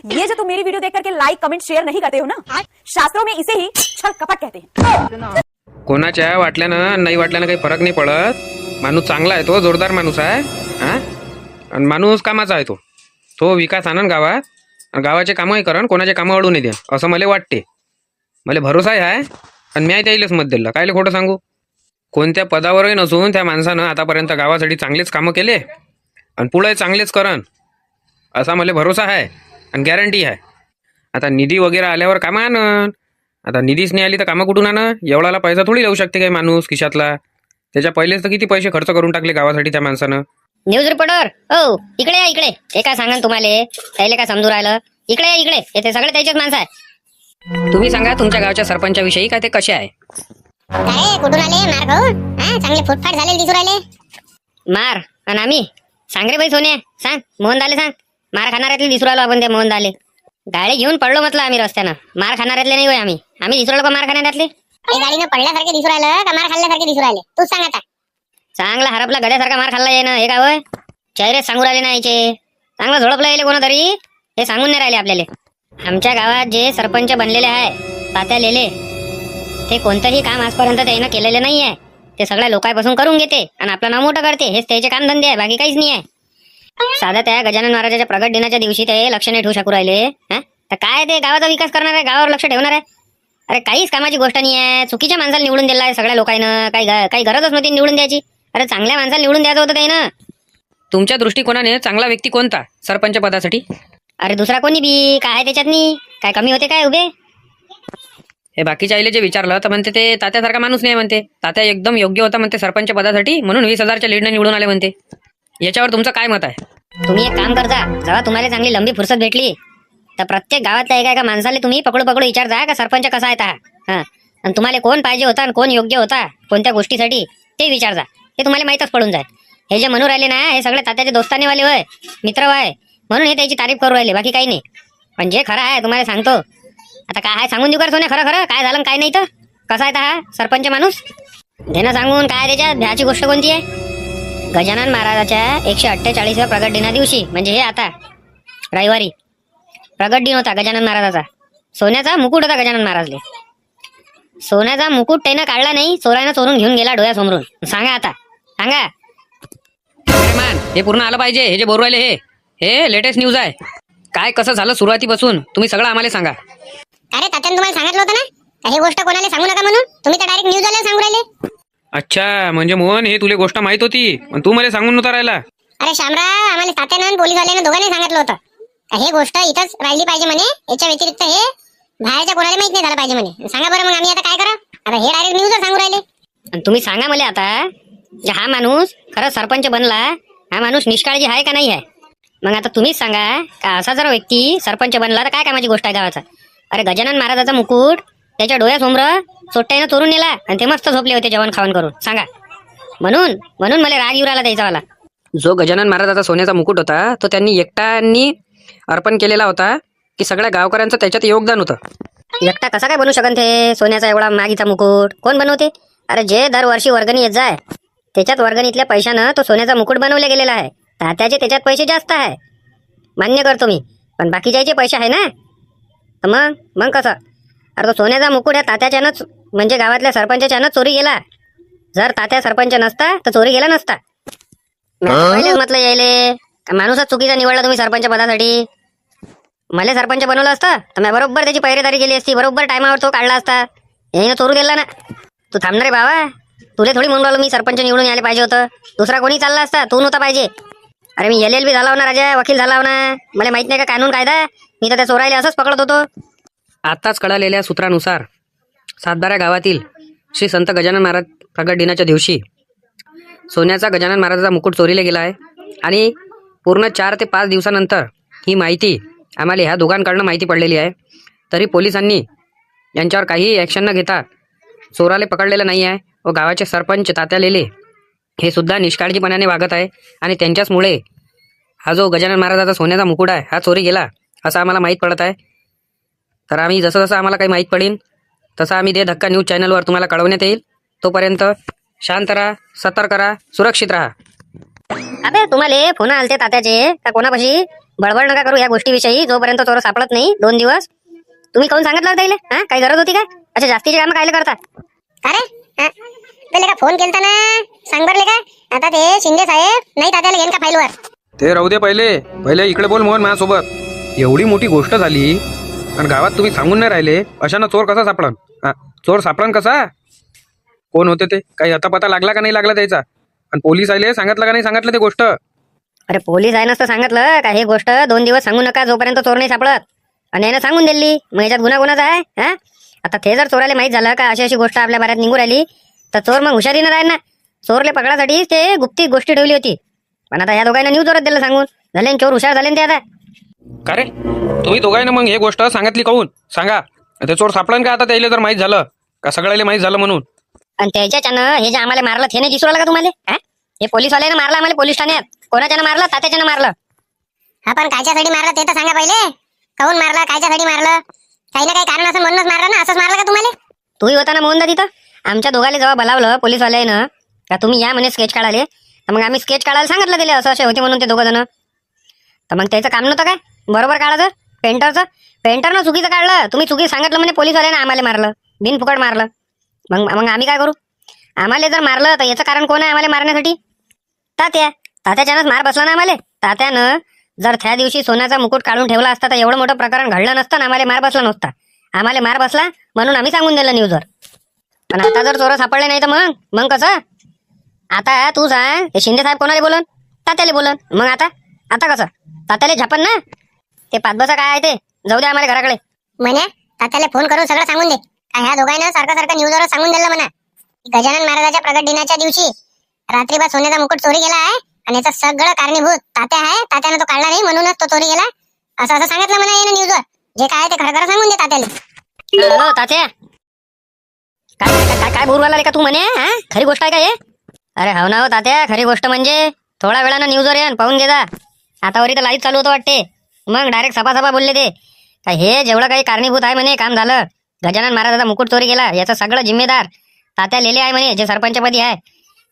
ये जो तुम मेरी वीडियो देख करके लाइक कमेंट शेयर नहीं करते हो ना, शास्त्रों में इसे ही छल कपट कहते हैं। कोणाच्या वाटल्यानं नाही वाटल्यानं काही फरक नाही पडत. माणूस चांगला आहे, तो जोरदार माणूस आहे हा. आणि माणूस कामाचा आहे, तो विकास आणन गावात, गावाचे कामही करण, कोणाचे कामं अडू नाही द्या असं मला वाटते. मला भरोसा आहे आणि मी त्याईलेच मत दिलं. कायले खोटं सांगू. कोणत्या पदावरही नसून त्या माणसानं आतापर्यंत गावासाठी चांगलेच कामं केले आणि पुढे चांगलेच करण असा मला भरोसा आहे आणि गॅरंटी आहे. आता निधी वगैरे आल्यावर कामं आणन. आता निधीच नाही आली तर कामं कुठून आणन. एवढाला पैसा थोडी लावू शकते काही माणूस खिशातला. त्याच्या पहिलेच तर किती पैसे खर्च करून टाकले गावासाठी त्या माणसानं. न्यूज रिपोर्टर हो इकडे या इकडे. हे काय सांगा तुम्हाला, त्याला काय समजू राहिलं. इकडे या इकडे. येथे सगळे त्याचेच माणसं आहे. तुम्ही सांगा तुमच्या गावच्या सरपंचाविषयी काय ते कसे आहे. अरे कुठून आले मार खाऊन? चांगले फुटफाट झाले दिसू राहिले. मार आणि आम्ही सांग रे बाई सोने, सांग मोहन दाले सांग. मार खाणाऱ्यातले दिसू राहिलो आपण. ते मोहन दाले गाडी घेऊन पडलो म्हटलं आम्ही रस्त्यानं. मार खाणाऱ्यातले नाही होय आम्ही. आम्ही दिसू राहिलो का मार खाणाऱ्यातले. गाडीनं पडल्यासारखे दिसू राहिलं का मार खाल्ल्यासारखे दिसू राहिले? तूच सांग आता. चांगला हरपला गड्यासारखा मार खाल्ला ना. हे काय होय चेहरे सांगू राहिले ना याचे. चांगला झोडपला येईल कोणतरी. हे सांगून नाही राहिले आपल्याला. आमच्या गावात जे सरपंच बनलेले आहे तात्या लेले, ते कोणतंही काम आजपर्यंत त्यानं केलेलं नाही आहे. ते सगळ्या लोकांपासून करून घेते आणि आपलं नाव मोठं करते. हेच त्याचे काम धंदे आहे, बाकी काहीच नाही आहे. साधा त्या गजानन महाराजाच्या प्रगट दिनाच्या दिवशी ते लक्ष नाही ठेवू शकू राहिले. तर काय ते गावाचा विकास करणार आहे, गावावर लक्ष ठेवणार आहे. अरे काहीच कामाची गोष्ट नाही आहे. चुकीच्या माणसाला निवडून दिला आहे सगळ्या लोकांना. काही गरजच नव्हती निवडून द्यायची. अरे चांगल्या माणसाला निवडून द्यायचं होतं त्यानं. तुमच्या दृष्टिकोनाने चांगला व्यक्ती कोणता सरपंच पदासाठी? अरे दुसरा कोणी बी काय त्याच्यात नाही. काय कमी होते काय उभे. हे बाकीच्या आईले जे विचारलं तर म्हणते ते तात्यासारखा माणूस नाही म्हणते. तात्या एकदम योग्य होता म्हणते सरपंच पदासाठी, म्हणून 20,000च्या लीडने निवडून आले म्हणते. याच्यावर तुमचं काय मत आहे? तुम्ही एक काम करता, जेव्हा तुम्हाला चांगली लंबी फुरसत भेटली तर प्रत्येक गावातल्या एका माणसाला तुम्ही पकडू विचारता का सरपंच कसा आहे हा. आणि तुम्हाला कोण पाहिजे होता आणि कोण योग्य होता कोणत्या गोष्टीसाठी ते विचारता. ते तुम्हाला माहीतच पडून जाईल. हे जे म्हणू राहिले ना हे सगळे तात्याचे दोस्तानेवाले होय, मित्र होय, म्हणून हे त्याची तारीफ करू राहिले, बाकी काही नाही. पण जे खरं आहे तुम्हाला सांगतो. आता काय आहे सांगून देऊ कर सोने. खरं खरं काय झालं काय नाही तर कसा आहे हा सरपंच माणूस. देणं सांगून काय त्याच्यात भ्याची गोष्ट कोणती आहे. गजानन महाराजाच्या 148व्या प्रगट दिना दिवशी म्हणजे हे आता रविवारी प्रगट दिन होता गजानन महाराजाचा. सोन्याचा मुकुट होता गजानन महाराजले. सोन्याचा मुकुट त्यानं काढला नाही, चोरानं चोरून घेऊन गेला डोळ्यासमोरून. सांगा आता सांगा. हे पूर्ण आलं पाहिजे. हे जे बोलू राहिले हे लेटेस्ट न्यूज आहे. काय कसं झालं सुरुवातीपासून तुम्ही सगळं आम्हाला सांगा. अरे तात्यानं तुम्हाला सांगितलं होतं ना हे गोष्ट कोणाला सांगू नका म्हणून. तुम्ही तर डायरेक्ट न्यूज आल्याला सांगू राहिले. अच्छा म्हणजे मोहन हे तुला गोष्ट माहित होती पण तू मला सांगून नव्हता राहिला. अरे शामराव आम्हाला तात्यानं पोलीसवाल्यानं दोघांनी सांगितलं होतं हे गोष्ट इथंच राहिली पाहिजे म्हणे. याच्या व्यतिरिक्त हे बाहेरच्या कोणाला माहित नाही झालं पाहिजे म्हणे. सांगा बरं मग आम्ही आता काय करा. आता हे डायरेक्ट न्यूजवर सांगू राहिले. आणि तुम्ही सांगा मला आता हा माणूस खरं सरपंच बनला, हा माणूस निष्काळजी आहे का नाही आहे. मग आता तुम्हीच सांगा का असा जर व्यक्ती सरपंच बनला तर काय कामाची गोष्ट आहे गावाचा. अरे गजानन महाराजाचा मुकुट त्याच्या डोळ्यासमोर चोट्ट्यानं चोरून नेला आणि ते मस्त झोपले होते जेवण खावण करून. सांगा म्हणून मला राग येऊ राहिला त्याच्यावाला. जो गजानन महाराजाचा सोन्याचा मुकुट होता तो त्यांनी एकट्यानी अर्पण केलेला होता की सगळ्या गावकऱ्यांचं त्याच्यात योगदान होतं. एकटा कसा काय बनवू शकन ते सोन्याचा एवढा मागीचा मुकुट कोण बनवते. अरे जे दरवर्षी वर्गणी येत जाय त्याच्यात वर्गणीतल्या पैशानं तो सोन्याचा मुकुट बनवला गेलेला आहे. तात्याचे त्याच्यात पैसे जास्त आहे मान्य करतो मी, पण बाकीच्याचे पैसे आहे ना. मग कसं. अरे तो सोन्याचा मुकुट ह्या तात्याच्यानंच म्हणजे गावातल्या सरपंचाच्यानंच चोरी गेला. जर तात्या सरपंच नसता तर चोरी गेला नसता. पहिलेच म्हटलं यायले माणूसच चुकीचा निवडला तुम्ही सरपंच पदासाठी. मला सरपंच बनवलं असतं तर मी बरोबर त्याची पहिरेदारी केली असती, बरोबर टायमावर तो काढला असता. याने चोरू दिला ना. तू थांबणार रे बाबा. तुला थोडी म्हणून राहिलो मी सरपंच निवडून यायला पाहिजे होतं. दुसरा कोणी चालला असता, तू नव्हता पाहिजे. अरे मी LLB झाला हो ना राजा, वकील झाला हो ना. मला माहित नाही का कानून कायदा. मी तर त्या चोरायला असंच पकडत होतो. आताच कळालेल्या सूत्रानुसार सातबारा गावातील श्री संत गजानन महाराज प्रगट दिनाच्या दिवशी सोन्याचा गजानन महाराजाचा मुकुट चोरीला गेला आहे. आणि पूर्ण 4 ते 5 दिवसानंतर ही माहिती आम्हाला ह्या दोघांकडनं माहिती पडलेली आहे. तरी पोलिसांनी यांच्यावर काही ॲक्शन न घेता चोराले पकडलेलं नाही आहे. व गावाचे सरपंच तात्या लेले हे सुद्धा निष्काळजीपणाने वागत आहे. आणि त्यांच्याचमुळे हा जो गजानन महाराजाचा सोन्याचा मुकुट आहे हा चोरी गेला असं आम्हाला माहीत पडत आहे. तर आम्ही जसं आम्हाला काही माहीत पडेल तसं आम्ही ते धक्का न्यूज चॅनलवर तुम्हाला कळवण्यात येईल. तोपर्यंत शांत राहा, सतर्क राहा, सुरक्षित राहा. अबे तुम्हाला फोन आलते तात्याचे का कोणापाशी बडबड नका करू या गोष्टीविषयी. जोपर्यंत चोर सापडत नाही 2 दिवस, तुम्ही काहून सांगितलं त्याला? हा, काही गरज होती का? अच्छा, जास्तीची कामं कायले करता? अरे हा, तुला का फोन केलता ना, सांग बरले का? आता ते शिंदे साहेब नाही तात्याला घेऊन का फाईलवर? ते राहू दे, पहिले इकडे बोल मोहन माझ्यासोबत. एवढी मोठी गोष्ट झाली आणि गावात तुम्ही सांगून नाही राहिले, अशानं चोर कसा सापडन? हा, चोर सापडन कसा? कोण होते ते? काही आता पता लागला का नाही लागला त्याचा? आणि पोलीस आले, सांगितलं का नाही सांगितलं ते गोष्ट? अरे पोलीस आहे नसतं सांगितलं का हे गोष्ट 2 दिवस सांगू नका जोपर्यंत चोर नाही सापडत. आणि यानं सांगून दिली, मग याच्यात गुन्हा कोणाचा आहे? हा, आता ते जर चोराला माहीत झालं का अशी गोष्ट आपल्या बाऱ्यात निघू राहिली, तर चोर मग हुशारीनं राहील ना. चोरले पकडासाठी ते गुप्ती गोष्टी ठेवली होती, पण आता या दोघांना न्यूज वरच दिलं सांगून. झाले न चोर हुशार झाले न ते आता. का रे, तुम्ही दोघांना मग हे गोष्ट सांगितली काहून? सांगा, ते चोर सापडन का आता त्याला जर माहीत झालं का? सगळ्याला माहीत झालं म्हणून. आणि त्याच्यानं हे जे आम्हाला मारलं ते नाही दिसू राहिलं का तुम्हाला? हा, हे पोलीसवाल्यानं मारलं आम्हाला पोलीस ठाण्यात. कोणाच्यानं मारलं? तात्याच्यानं मारलं. आपण कायच्यासाठी मारलं ते तर सांगा पहिले. काहून मारलं, कायच्यासाठी मारलं? काही ना काही कारण असं म्हणूनच मारलं ना? असंच मारलं का तुम्हाला? तूही होता ना मोहनदा तिथं. आमच्या दोघाले जेव्हा बोलावलं पोलीसवाल्यानं का तुम्ही या म्हणे स्केच काढाले, तर मग आम्ही स्केच काढायला सांगितलं दिले असं असे होते म्हणून ते दोघं जण. तर मग त्याचं काम नव्हतं काय बरोबर काढायचं? पेंटरनं चुकीचं काढलं. तुम्ही चुकी सांगितलं म्हणजे पोलीसवाल्यानं आम्हाला मारलं, बिनफुकट मारलं. मग आम्ही काय करू? आम्हाला जर मारलं तर याचं कारण कोण आहे आम्हाला मारण्यासाठी? तात्याच्यानंच मार बसला ना आम्हाला. तात्यानं जर त्या दिवशी सोन्याचा मुकुट काढून ठेवला असता तर एवढं मोठं प्रकरण घडलं नसतं ना, आम्हाला मार बसला नसता. आम्हाला मार बसला म्हणून आम्ही सांगून दिलं न्यूजवर. पण आता जर चोर सापडले नाही तर मग कसं? आता तू सांग, हे शिंदे साहेब कोणाला बोलन? तात्याला बोलन. मग आता कसं? तात्याला झापन ना. ते पाचबसा काय आहे ते जाऊ दे आम्हाला घराकडे. म्हणे तात्याला फोन करून सगळं सांगून दे. ह्या दोघांना सारखं न्यूजवर सांगून दिलं म्हणा, गजानन महाराजाच्या प्रगट दिनाच्या दिवशी रात्रीभर सोन्याचा मुकुट चोरी गेला आहे आणि याचं सगळं कारणीभूत तात्या आहे. तात्यानं तो काढला नाही म्हणूनच तो चोरी गेला, असं सांगितलं म्हणा यानं न्यूजवर. जे काय ते खरं सांगून दे तात्याला. हॅलो तात्या, काय बोलू राहिला का तू म्हणे? हा, खरी गोष्ट आहे का हे? अरे हो ना हो तात्या, खरी गोष्ट म्हणजे थोड्या वेळानं न्यूजवर येऊन पाहून घे जा. आतावरी तर लाईव्ह चालू होतं वाटते. मग डायरेक्ट सभा बोलले ते का हे जेवढं काही कारणीभूत आहे म्हणे काम झालं, गजानन महाराजाचा मुकुट चोरी गेला याचं सगळं जिम्मेदार तात्या लेले आहे म्हणे, जे सरपंचपदी आहे.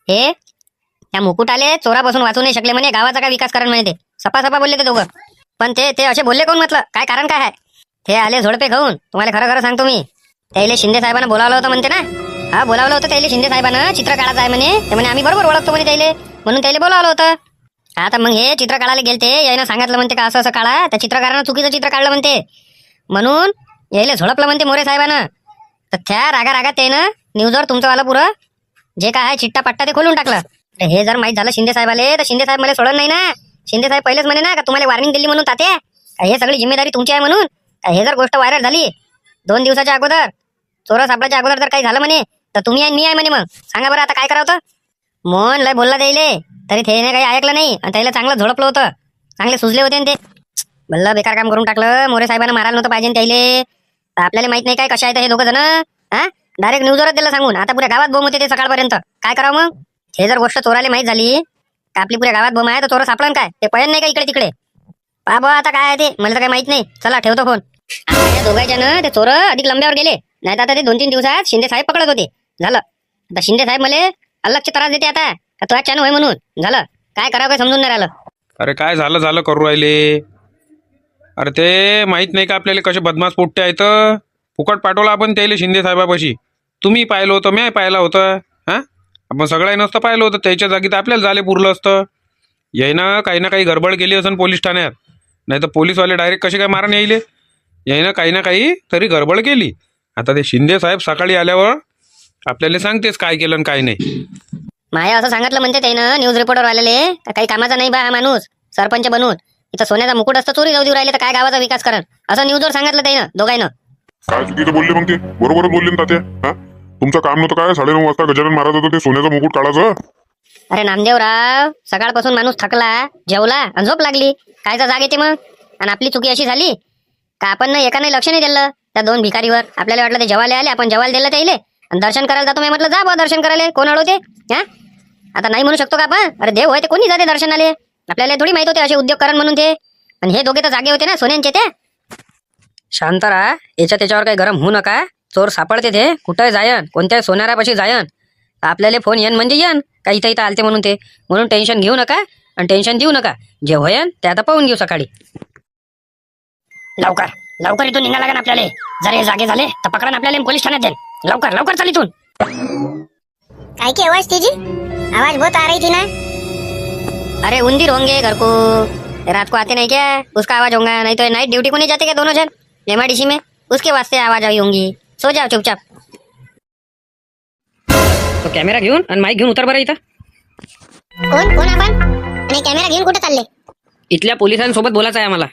हे त्या मुकुटाले चोरापासून वाचू नाही शकले म्हणे, गावाचा काय विकास करण म्हणे. ते सपा बोलले ते दोघं. पण ते असे बोलले कोण म्हटलं? काय कारण काय आहे? ते आले झोडपे खाऊन. तुम्हाला खरं सांगतो मी, त्याला शिंदे साहेबांना बोलावलं होतं म्हणते ना. हा, बोलावलं होतं त्याला शिंदे साहेबांना. चित्र काढायचं आहे म्हणे, ते म्हणे आम्ही बरोबर ओळखतो म्हणे त्याला, म्हणून त्याला बोलावलं होतं. आता मग हे चित्र काढायला गेलते, यायनं सांगितलं म्हणते का असं काढा. त्या चित्रकारानं चुकीचं चित्र काढलं म्हणते, म्हणून यायला झोडपलं म्हणते मोरे साहेबानं. तर त्या रागात त्यानं न्यूजवर तुमचं वाला पुरं जे काय आहे चिट्टा पट्टा ते खोलून टाकलं. हे जर माहीत झालं शिंदे साहेबाले तर शिंदे साहेब मला सोडत नाही ना. शिंदे साहेब पहिलेच म्हणे ना का तुम्हाला वॉर्निंग दिली म्हणून तात्या, हे सगळी जिम्मेदारी तुमची आहे म्हणून. हे जर गोष्ट व्हायरल झाली 2 दिवसाच्या अगोदर, चोर सापडायच्या अगोदर जर काही झालं म्हणे तर तुम्ही आहे मी आहे म्हणे. मग सांगा बरं आता काय करावं होतं? मोहन लय बोलला द्यायले तरी त्याने काही ऐकलं नाही आणि त्याला चांगलं झोडपलं होतं. चांगले सुजले होते ना ते. भल्ला बेकार काम करून टाकलं. मोरे साहेबांना मारायला नव्हतं पाहिजे त्याले. आपल्याला माहित नाही काय कशा आहेत हे दोघं जण. हा, डायरेक्ट न्यूजवरच दिलं सांगून. आता पुऱ्या गावात बोंब होते ते सकाळपर्यंत. काय करावं मग? हे जर गोष्ट चोराला माहित झाली का आपली पुऱ्या गावात बोंब आहे तर चोर सापडन काय? ते पळण नाही का इकडे तिकडे? बाबा आता काय आहे ते मला तर काही माहित नाही. चला ठेवतो फोन. या दोघांच्यानं ते चोर अधिक लंब्यावर गेले, नाही तर आता ते 2-3 दिवसात शिंदे साहेब पकडत होते. झालं आता शिंदे साहेब मला अलगचे त्रास देते आता का तो अचानक होय म्हणून. झालं काय करावं काय समजून नाही राहिलं. अरे काय झालं करू राहिले? अरे ते माहित नाही का आपल्याला कसे बदमाश पोट्टे आहेत? फुकट पाठवलं आपण त्याला शिंदे साहेबापाशी. तुम्ही पाहिलं होतं, मी पाहिलं होतं. हा, आपण सगळ्यांनी नसतं पाहिलं होतं. त्याच्या जागी तर आपल्याला झाले पुरलं असतं. यायनं काही ना काही गडबड केली असेल पोलीस ठाण्यात, नाही तर पोलीसवाले डायरेक्ट कसे काय मारण यायले. यायनं काही ना काही तरी गडबड केली. आता ते शिंदे साहेब सकाळी आल्यावर आपल्याला सांगतेच काय केलं आणि काय नाही. माया असं सांगितलं म्हणते त्यानं न्यूज रिपोर्टर आलेले काही कामाचा नाही बा हा माणूस सरपंच बनून. इथं सोन्याचा मुकुट असतं चोरी जाऊ देऊ राहिले तर काय गावाचा विकास करण, असं न्यूजवर सांगितलं त्यानं दोघांना. काय चुकीचं बोलले मग? ते बरोबरच बोलले ना तात्या. हा, तुमचं काम नव्हतं काय 9:30 वाजता गजानन महाराजाचं ते सोन्याचा मुकुट काढायचं? अरे नामदेवराव, सकाळपासून माणूस थकला, जेवला आणि झोप लागली. कायचा जाग येते मग? आणि आपली चुकी अशी झाली का आपण एकाने लक्ष नाही दिलं त्या 2 भिकारीवर. आपल्याला वाटलं ते जेवायला आले, आपण जेवायला दिलं त्याला आणि दर्शन करायला जातो. मी म्हटलं जा बा दर्शन करायला, कोण अडवते? हा, आता नाही म्हणू शकतो का आपण? अरे देव होय ते कोणी जाते दर्शनाले? आपल्याला थोडी माहित होते असे उद्योग करण म्हणून ते. आणि हे दोघे तर जागे होते ना सोन्यांचे ते. शांत राहा, याच्या त्याच्यावर काही गरम होऊ नका. चोर सापडते ते कुठे जायन, कोणत्या सोनारापाशी जायन, आपल्याला फोन येन म्हणजे येन का इथं आलते म्हणून ते. म्हणून टेन्शन घेऊ नका आणि टेन्शन देऊ नका. जे होईल ते आता पाहून घेऊ सकाळी. लवकर लवकर इथून निघा लागेल आपल्याला. जर हे जागे झाले तर पकडा आपल्याला आणि पोलीस ठाण्यात द्याल. लवकर लवकर चल इथून. काय की आवाज तिची आवाज बहुत आ रही थी ना. अरे उंदीर होंगे घर को, रात को आते नहीं क्या, उसका आवाज होगा. नहीं तो नाइट ड्यूटी को नहीं जाते क्या दोनों जन एमआईडीसी में, उसके वास्ते आवाज आई होंगी. सो जाओ चुपचाप. तो कॅमेरा घेऊन आणि माईक घेऊन उतर बरं इथं. कोण कोण आपण आणि कॅमेरा घेऊन कुठे चालले. इथल्या पोलिसांसोबत बोलायचं आहे आम्हाला.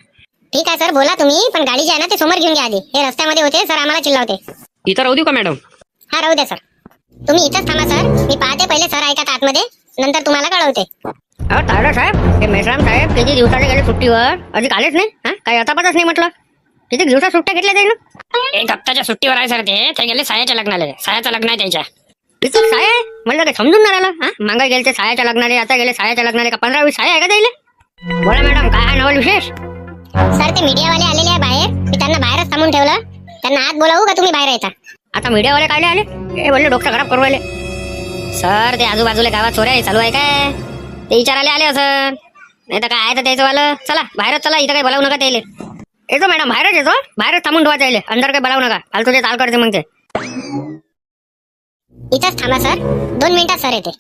ठीक आहे सर बोला तुम्ही, पण गाडी जी आहे ना ते समोर घेऊन घ्या आधी. हे रस्त्यामध्ये होते सर आम्हाला चिल्लावते. इथं राहू देऊ का मॅडम? हा राहू द्या सर. तुम्ही इथंच थांबा सर, मी पाहते पहिले सर ऐकत आतमध्ये, नंतर तुम्हाला कळवते. अहो तायडा साहेब, हे मेश्राम साहेब किती दिवसाचे गेले सुट्टीवर, अजून आलेच नाही. हा काही अतापतच नाही म्हटलं. किती दिवसात सुट्ट्या घेतल्या त्यानं. एक हप्त्याच्या सुट्टीवर आहे सर. ते गेले सायाच्या लग्नाला. सायाचं लग्न आहे त्याच्या. तिथं साया आहे म्हणलं काय समजून नाही राहिलं. हा मागे गेले ते सायाच्या लग्नाले, आता गेले सायाच्या लग्नाले. का 15-20 साया आहे का त्याला. बोला मॅडम काय आहे नवल विशेष. सर ते मीडियावाले आलेले आहे बाहेर, मी त्यांना बाहेरच थांबून ठेवलं. त्यांना आत बोलावू का तुम्ही बाहेर येता. आता मीडियावाले काढले आले. हे बोलले डोकं खराब करू राहिले. सर ते आजूबाजूला गावात चोऱ्या चालू आहे काय ते विचारायला आले असं. नाही तर काय आहे तर त्याचं वालं. चला बाहेरच चला, इथं काही बोलावू नका त्याले. येतो मॅडम बाहेरच येतो. बाहेरच थांबून ठेवा त्याले, अंदर काही बोलावू नका. फालतू ते चाल करते मग ते. इथंच थांबा सर, 2 मिनिटात सर येते.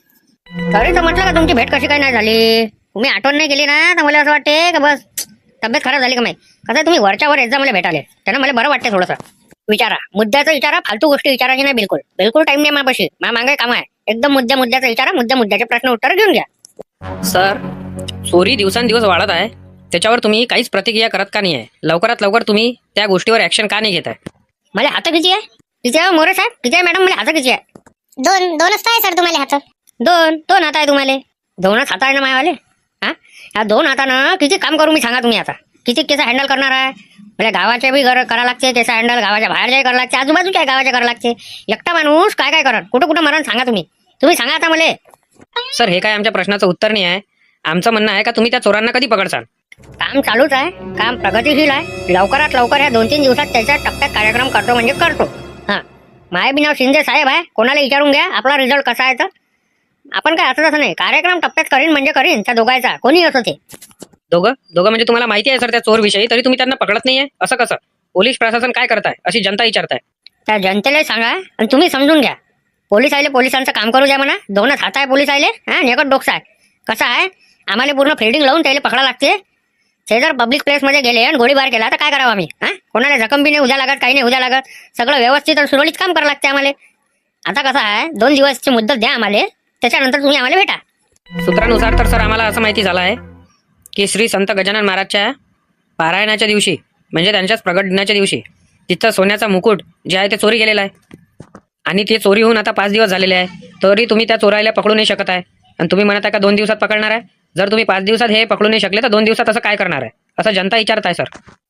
तरी तर म्हटलं का तुमची भेट कशी काय नाही झाली. तुम्ही आठवण नाही केली ना तर मला असं वाटते का बस तब्येत खराब झाली का माहिती. कसं तुम्ही वरच्या वर एकदा मला भेटाले त्यानं मला बरं वाटते थोडंसं. विचारा मुद्द्याचं विचारा, फालतू गोष्टी विचारायची नाही. बिलकुल बिलकुल टाइम नाही मापाशी. मागे काम आहे. एकदम मुद्द्याचं विचारा, मुद्द्याचे प्रश्न उत्तर घेऊन घ्या. सर चोरी दिवसांदिवस वाढत आहे, त्याच्यावर तुम्ही काहीच प्रतिक्रिया करत का नाही आहे. लवकरात लवकर तुम्ही त्या गोष्टीवर ऍक्शन का नाही घेत आहे. मला हात किती आहे. किती आहे मोरे साहेब, किती आहे मॅडम. मला हात किती आहे. 2च आहे सर तुम्हाला हात. 2 हात आहे तुम्हाला. 2च हात आहे ना मायावाले. हा ह्या 2 हातानं किती काम करू मी सांगा तुम्ही. आता किती केस हँडल करणार आहे. मला गावाचे बी करा लागते केस हँडल, गावाच्या बाहेरच्याही करावं लागते, आजूबाजूच्या गावाच्या करावं लागते. एकटा माणूस काय काय करा, कुठं कुठं मरण सांगा तुम्ही सांगा आता मला. सर हे काय आमच्या प्रश्नाचं उत्तर नाही आहे. आमचं म्हणणं आहे का तुम्ही त्या चोरांना कधी पकडसाल. काम चालूच आहे, काम प्रगतीशील आहे. लवकरात लवकर ह्या 2-3 दिवसात त्याच्या टप्प्यात कार्यक्रम करतो म्हणजे करतो. हा माय बी नाव शिंदे साहेब आहे. कोणाला विचारून घ्या आपला रिझल्ट कसा आहे तर. आपण काय असं नाही, कार्यक्रम टप्प्यात करीन म्हणजे करीन. त्या दोघांचा कोणी असो ते. दोघं म्हणजे तुम्हाला माहिती आहे सर त्या चोर विषयी, तरी तुम्ही त्यांना पकडत नाहीये असं कसं. पोलीस प्रशासन काय करताय अशी जनता विचारताय. त्या जनतेला सांगा आणि तुम्ही समजून घ्या. पोलीस आले पोलिसांचं काम करू द्या म्हणा. 2च हात आहे पोलीस आले. हा एकच डोकसा आहे. कसं आहे आम्हाला पूर्ण फिल्डिंग लावून त्याला पकडा लागते. ते जर पब्लिक प्लेसमध्ये गेले आणि गोळीबार केला तर काय करावं आम्ही. हा कोणाला जखम बी नाही उद्या लागत, काही नाही उद्या लागत. सगळं व्यवस्थित आणि सुरळीत काम करावं लागते आम्हाला. आता कसं आहे 2 दिवसची मुद्दत द्या आम्हाला, त्याच्यानंतर तुम्ही आम्हाला भेटा. सूत्रानुसार तर सर आम्हाला असं माहिती झालं आहे की श्री संत गजानन महाराजच्या पारायणाच्या दिवशी म्हणजे त्यांच्याच प्रगट दिनाच्या दिवशी तिथं सोन्याचा मुकुट जे आहे ते चोरी गेलेला आहे. आणि ते चोरी होऊन आता 5 दिवस झालेले आहे, तरी तुम्ही त्या चोरायला पकडू नाही शकत आहे. आणि तुम्ही म्हणत आहे का 2 दिवसात पकडणार आहे. जर तुम्ही 5 दिवसात हे पकडू नाही शकले तर 2 दिवसात असं काय करणार आहे असं जनता विचारत आहे. सर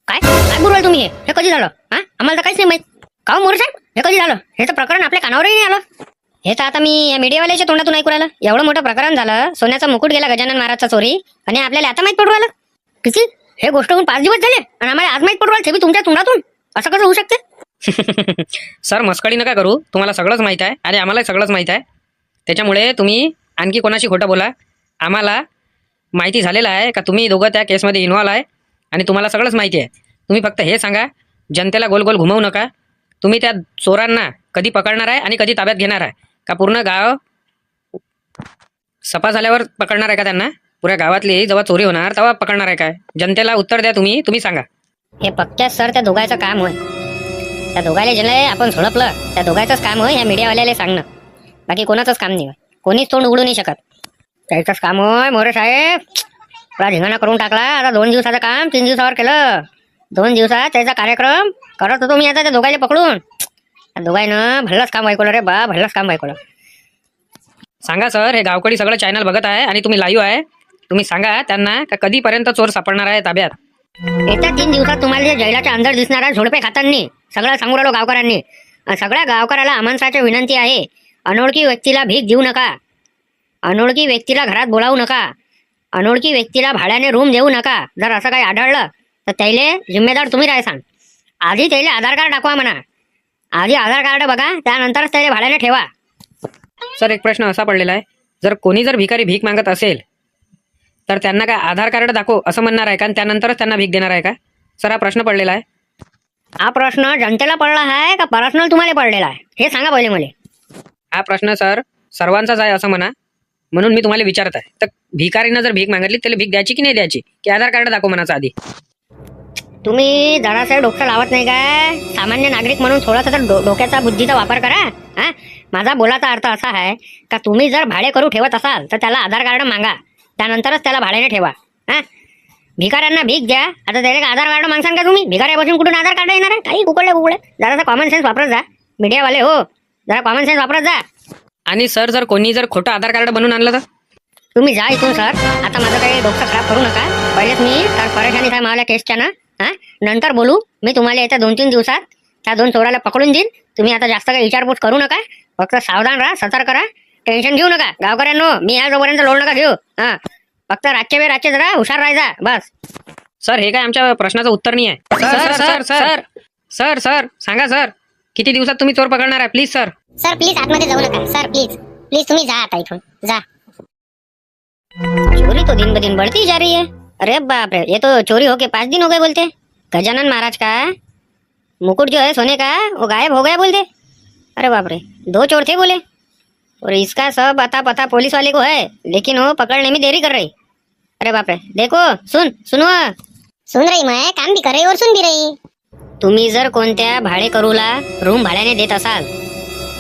काय काय बोलवाल तुम्ही. हे कधी झालं. हा आम्हाला तर काहीच नाही माहित. का मोरे साहेब हे कधी झालं. हे तर प्रकरण आपल्या कानावरही नाही आलं. हे तर आता मी या मीडियावाल्याच्या तोंडातून ऐकू राहिलं. एवढं मोठं प्रकरण झालं, सोन्याचा मुकुट गेला गजानन महाराजचा चोरी, आणि आपल्याला आता माहित पडू राहिलं. किती हे गोष्ट होऊन 5 दिवस झाले आणि आम्हाला आज माहित पडू राहिलं. ते बी तुमच्या तोंडातून. असं कसं होऊ शकते. सर मस्कडी नका करू. तुम्हाला सगळंच माहीत आहे आणि आम्हालाही सगळंच माहीत आहे. त्याच्यामुळे तुम्ही आणखी कोणाशी खोटं बोला. आम्हाला माहिती झालेलं आहे का तुम्ही दोघं त्या केसमध्ये इन्व्हॉल्व आहे आणि तुम्हाला सगळंच माहिती आहे. तुम्ही फक्त हे सांगा, जनतेला गोल गोल घुमवू नका. तुम्ही त्या चोरांना कधी पकडणार आहे आणि कधी ताब्यात घेणार आहे. का पूर्ण गाव सफा झाल्यावर पकडणार आहे का त्यांना. पुऱ्या गावातली जेव्हा चोरी होणार तेव्हा पकडणार आहे काय. जनतेला उत्तर द्या. तुम्ही सांगा. हे पक्क्या सर त्या दोघांचं काम होय. त्या दोघायला ज्याला आपण झोडपलं त्या दोघांचंच काम होय या मीडियावाल्याला सांगणं. बाकी कोणाचंच काम नाही होय. कोणीच तोंड उघडू नाही शकत. त्याचंच काम होय मोरे साहेब. पुरा धिंगाणा करून टाकला. आता 2 दिवसाचं काम 3 दिवसावर केलं. 2 दिवसात त्याचा कार्यक्रम करत होतो मी आता त्या दोघायला पकडून. त्या दोघांनं भल्लंच काम ऐकवलं रे बा, भल्लंच काम ऐकवलं. सांगा सर, हे गावकडी सगळं चॅनल बघत आहे आणि तुम्ही लाईव्ह आहे. तुम्ही सांगा त्यांना का कधीपर्यंत चोर सापडणार आहे ताब्यात. येत्या 3 दिवसात तुम्हाला जे जैलाच्या अंदर दिसणारा झोडपे खातांनी सगळं सांगू राहिलो गावकऱ्यांनी. सगळ्या गावकऱ्याला आमंत्रणाची विनंती आहे. अनोळखी व्यक्तीला भीक देऊ नका. अनोळखी व्यक्तीला घरात बोलावू नका. अनोळखी व्यक्तीला भाड्याने रूम देऊ नका. जर असं काही आढळलं तर त्याले जिम्मेदार तुम्ही राहायसान. आधी त्याले आधार कार्ड दाखवा म्हणा. आधी आधार कार्ड बघा, त्यानंतरच त्याला भाड्याने ठेवा. सर एक प्रश्न असा पडलेला आहे, जर कोणी भिकारी भीक मागत असेल तर त्यांना काय आधार कार्ड दाखव असं म्हणणार आहे का आणि त्यानंतरच त्यांना भीक देणार आहे का? सर हा प्रश्न पडलेला आहे. हा प्रश्न जनतेला पडला आहे का पर्सनल तुम्हाला पडलेला आहे हे सांगा पहिले मला. हा प्रश्न सर सर्वांचाच आहे असं म्हणा, म्हणून मी तुम्हाला विचारत आहे. तर भिकारीनं जर भीक मागितली त्याला भीक द्यायची की नाही द्यायची, की आधार कार्ड दाखव म्हणायचं आधी? तुम्ही जरासं डोकं लावत नाही का? सामान्य नागरिक म्हणून थोडासा तर डोक्याचा बुद्धीचा वापर करा. हा, माझा बोलाचा अर्थ असा आहे का तुम्ही जर भाडे करू ठेवत असाल तर त्याला आधार कार्ड मागा, त्यानंतरच त्याला भाड्याने ठेवा. हा, भिकाऱ्यांना भीक द्या, आता त्याला आधार कार्ड मागसान का तुम्ही? भिकाऱ्यापासून कुठून आधार कार्ड येणार आहे? काही कुकडले जरासा कॉमन सेन्स वापरत जा मीडियावाले हो, जरा कॉमन सेन्स वापरत जा. आणि सर जर कोणी जर खोटं आधार कार्ड बनवून आणलं तर? तुम्ही जा इथून सर. आता माझं काही डोकं खराब करू नका. पहिलेच मी तर परेशानी आहे मला केसच्या ना. हा, नंतर बोलू. मी तुम्हाला येत्या 2-3 दिवसात त्या 2 चोराला पकडून देईन. तुम्ही आता जास्त काही विचारपूस करू नका. फक्त सावधान राहा, सतर्क राहा, टेन्शन घेऊ नका गावकऱ्यांनो. मी या जोपर्यंत लोड नका घेऊ. हा, फक्त रातचे जरा हुशार राहायचा बस. सर हे काय आमच्या प्रश्नाचं उत्तर नाही आहे. Sir sir sir sir sir सांगा सर, किती दिवसात तुम्ही चोर पकडणार आहे? Please sir. सर प्लीज आतमध्ये जाऊ नका सर, प्लीज प्लीज तुम्ही जा आता इथून जा. चोरी तो दिन ब दिन बढ़ती जा रही है. अरे बाप रे, ये तो चोरी होके 5 दिन हो गए बोलते. गजानन महाराज का मुकुट जो है सोने का वो गायब हो गया बोलते. अरे बाप रे, 2 चोर थे बोले. और इसका सब अता पता पुलिस वाले को है, लेकिन वो पकड़ने में देरी कर रही. अरे बाप रे, देखो सुनो. सुन रही मैं, काम भी कर रही और सुन भी रही. तुम्ही जर कोणत्या भाडेकरूला रूम भाड्याने देत असाल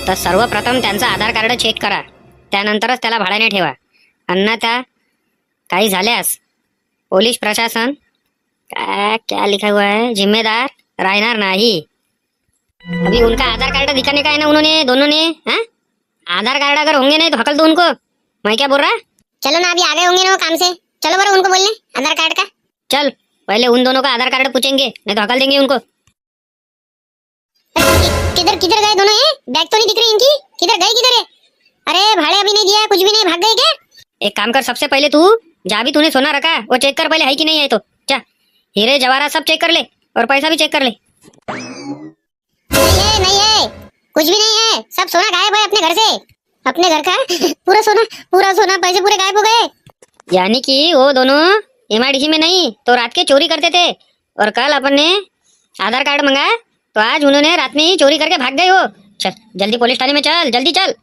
तर सर्वप्रथम त्यांचा आधार कार्ड चेक करा, त्यानंतरच त्याला भाड्याने ठेवा. अन्यथा काही झाल्यास पोलीस प्रशासन क्या लिखा हुआ है, जिम्मेदार रहना नहीं. अभी उनका आधार कार्ड दिखाने का है ना उन्होंने दोनों ने. हाँ, आधार कार्ड अगर होंगे नहीं तो हकल दो उनको. मैं क्या बोल रहा? चलो ना, अभी आ गए होंगे ना वो काम से. चलो बरो उनको बोलने आधार कार्ड का. चल पहले उन दोनों का आधार कार्ड पूछेंगे, नहीं तो हकल देंगे उनको. किधर किधर गए दोनों? ये बैग तो नहीं दिख रही इनकी. किधर गए किधर है? अरे भाड़े अभी नहीं दिया, कुछ भी नहीं, भाग गए क्या? एक काम कर, सबसे पहले तू जहाँ भी तूने सोना रखा वो चेक कर पहले है कि नहीं है. तो जा हीरे जवाहरात सब चेक कर ले और पैसा भी चेक कर ले. नहीं है, कुछ भी नहीं है. सब सोना गायब है अपने घर से. अपने घर का पूरा सोना पैसे पूरे गायब हो गए. यानी कि वो दोनों एमआईडीसी में नहीं तो रात के चोरी करते थे, और कल अपन ने आधार कार्ड मंगाया तो आज उन्होंने रात में ही चोरी करके भाग गए हो. चल जल्दी पुलिस थाने में चल, जल्दी चल.